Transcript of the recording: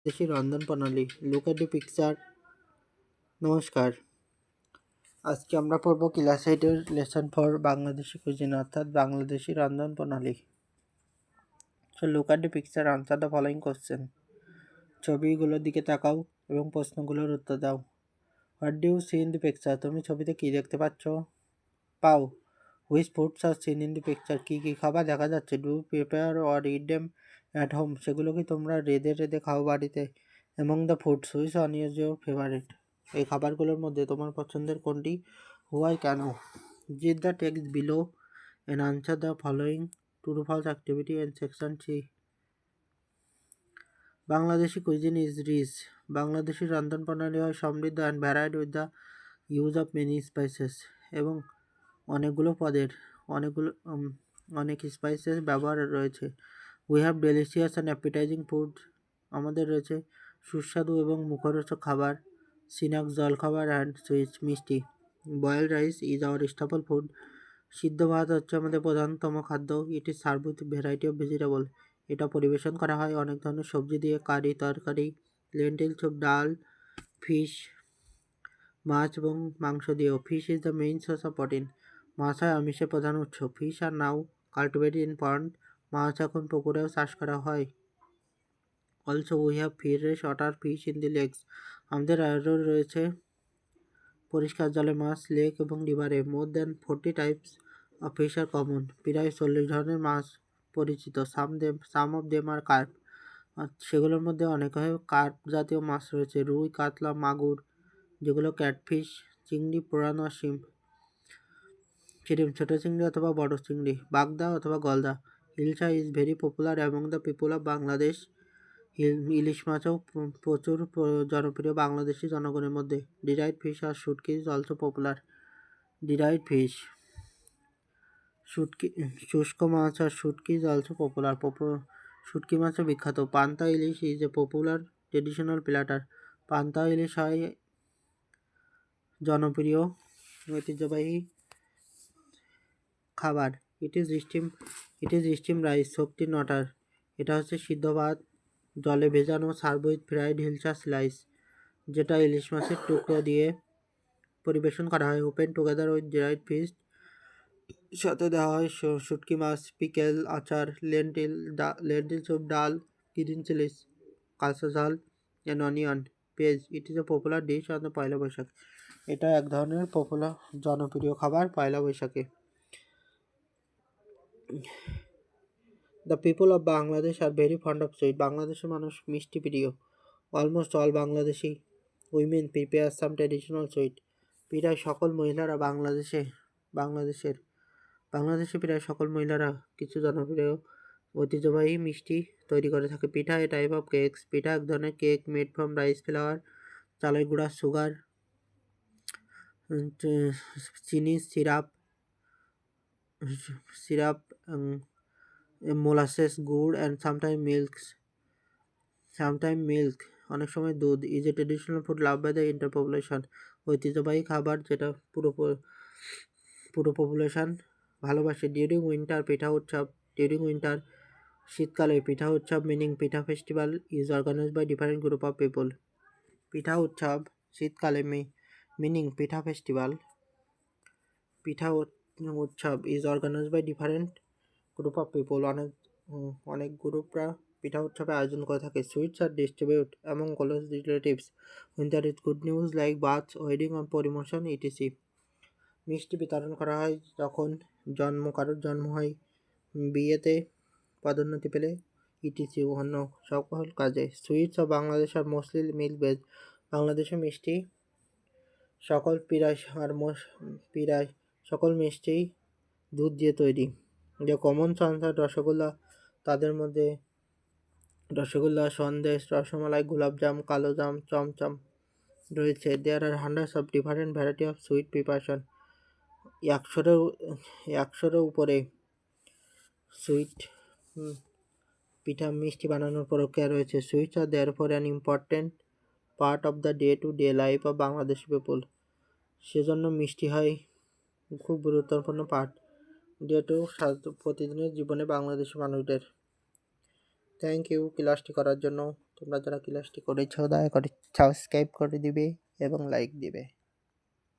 দেশি রন্ধন প্রণালী। Look at the picture. নমস্কার, আজকে আমরা পড়ব ক্লাস 8-এর লেসন 4 বাংলাদেশি কুজিন অর্থাৎ বাংলাদেশি রন্ধন প্রণালী। So look at the picture, answer the following question. ছবিগুলোর দিকে তাকাও এবং প্রশ্নগুলোর উত্তর দাও। What do you see in the picture? তুমি ছবিতে কি দেখতে পাও? Which foods are seen in the picture? কী কী খাবার দেখা যাচ্ছে? Do prepare or eat them at home? সেগুলো কি তোমরা রেঁধে খাও বাড়িতে? Among the foods which one is your favourite? এই খাবারগুলোর মধ্যে তোমার পছন্দের কোনটি? হোয়াই, কেন? Read the text below and answer the following true false activity in section 3। Bangladeshi cuisine is rich. Bangladeshi রন্ধন প্রণালী হয় সমৃদ্ধ and varied with the use of many spices এবং অনেক স্পাইসেস ব্যবহার রয়েছে। We have delicious and appetising food. আমাদের রয়েছে সুস্বাদু এবং মুখরোচক খাবার। স্ন্যাক্স, জলখাবার অ্যান্ড সুইটস, মিষ্টি। Boiled rice is our staple food. সিদ্ধ ভাত হচ্ছে আমাদের প্রধানতম খাদ্য। It is serve with variety of vegetable. এটা পরিবেশন করা হয় অনেক ধরনের সবজি দিয়ে, কারি, তরকারি, লেন্টিল স্যুপ, ডাল, ফিশ, মাছ এবং মাংস দিয়েও। Fish is the main source of protein. মাছ হয় আমিষের প্রধান উৎস। Fish are now cultivated in pond. মাছ এখন পুকুরেও চাষ করা হয়। Also we have fresh water fish in the lakes. আমাদের আরও রয়েছে পরিষ্কার জলে মাছ লেক এবং রিভারে। More than 40 types of fish are common. প্রায় 40 ধরনের মাছ পরিচিত। Some of them are carp. আর সেগুলোর মধ্যে অনেক কার্প জাতীয় মাছ রয়েছে। রুই, কাতলা, মাগুর, যেগুলো ক্যাটফিশ, চিংড়ি, পোড়ানো, শিম্প, ছোট চিংড়ি অথবা বড় চিংড়ি, বাগদা অথবা গলদা। Hilsa is very popular among the people of Bangladesh. ইলিশ মাছও প্রচুর জনপ্রিয় বাংলাদেশি জনগণের মধ্যে। ডিরাইড ফিশ আর শুটকি ইজ অলসো পপুলার। ডিরাইড ফিশ, শুষ্ক মাছ আর শুটকি ইজ অলসো পপুলার। শুটকি মাছও বিখ্যাত। Panta ilish is a popular traditional platter. পান্তা ইলিশ হয় জনপ্রিয় ঐতিহ্যবাহী খাবার। It is steam rice, soaked in water. এটা হচ্ছে সিদ্ধ ভাত, জলে ভেজানো, serve with fried hilsa slice, যেটা ইলিশ মাছের টুকরো দিয়ে পরিবেশন করা হয়। Open together with dried fish, সাথে দেওয়া হয় শুটকি মাছ, পিকেল, আচার, লেন্টিল স্যুপ, ডাল, গ্রিন চিলিস, কাঁচা ঝাল অ্যান্ড অনিয়ন, পেঁয়াজ। It is a popular dish on the পয়লা বৈশাখ। এটা এক ধরনের জনপ্রিয় খাবার পয়লা বৈশাখে। The people of Bangladesh are very fond of sweet. বাংলাদেশের মানুষ মিষ্টি প্রিয়। Almost all Bangladeshi women prepare some traditional sweet. প্রায় সকল মহিলারা বাংলাদেশে প্রায় সকল মহিলারা কিছু জনপ্রিয় ঐতিহ্যবাহী মিষ্টি তৈরি করে থাকে। Pitha a type of cakes. পিঠা এক ধরনের cake made from rice flour, চালের গুঁড়া, সুগার, চিনি, সিরাপ, মোলাসেস, গুড় অ্যান্ড সামটাইম মিল্ক, অনেক সময় দুধ। Is a traditional food love by the entire population. ঐতিহ্যবাহী খাবার যেটা পুরো পপুলেশন ভালোবাসে। ডিউরিং উইন্টার, শীতকালে পিঠা উৎসব meaning pitha festival is organized by different group of people. পিঠা উৎসব শীতকালে meaning pitha utsab is organized by different group of people. অনেক গ্রুপরা পিঠা উৎসবের আয়োজন করে থাকে। Sweets are distribute among close relatives when there is good news like birth, wedding or promotion, etc. মিষ্টি বিতরণ করা হয় যখন কারোর জন্ম হয়, বিয়েতে, পদোন্নতি পেলে, ইটিসি অন্য সকল কাজে। Sweets of Bangladesh are mostly milk base. বাংলাদেশে মিষ্টি প্রায় সকল মিষ্টি দুধ দিয়ে তৈরি। যে কমন সংসার রসগোল্লা, তাদের মধ্যে রসগোল্লা, সন্দেশ, রসমালাই, গোলাপজাম, কালোজাম, চমচম রয়েছে। There are hundreds of different variety of sweet preparation. 100-এরও উপরে সুইট পিঠা মিষ্টি বানানোর প্রক্রিয়া রয়েছে। Sweets are therefore an important part of the day to day life of Bangladeshi people. সেজন্য মিষ্টি হয় খুব গুরুত্বপূর্ণ পার্ট প্রতিদিনের জীবনে বাংলাদেশি মানুষদের। থ্যাংক ইউ ক্লাসটি করার জন্য। তোমরা যারা ক্লাসটি করেছো দয়া করে সাবস্ক্রাইব করে দিবে এবং লাইক দিবে।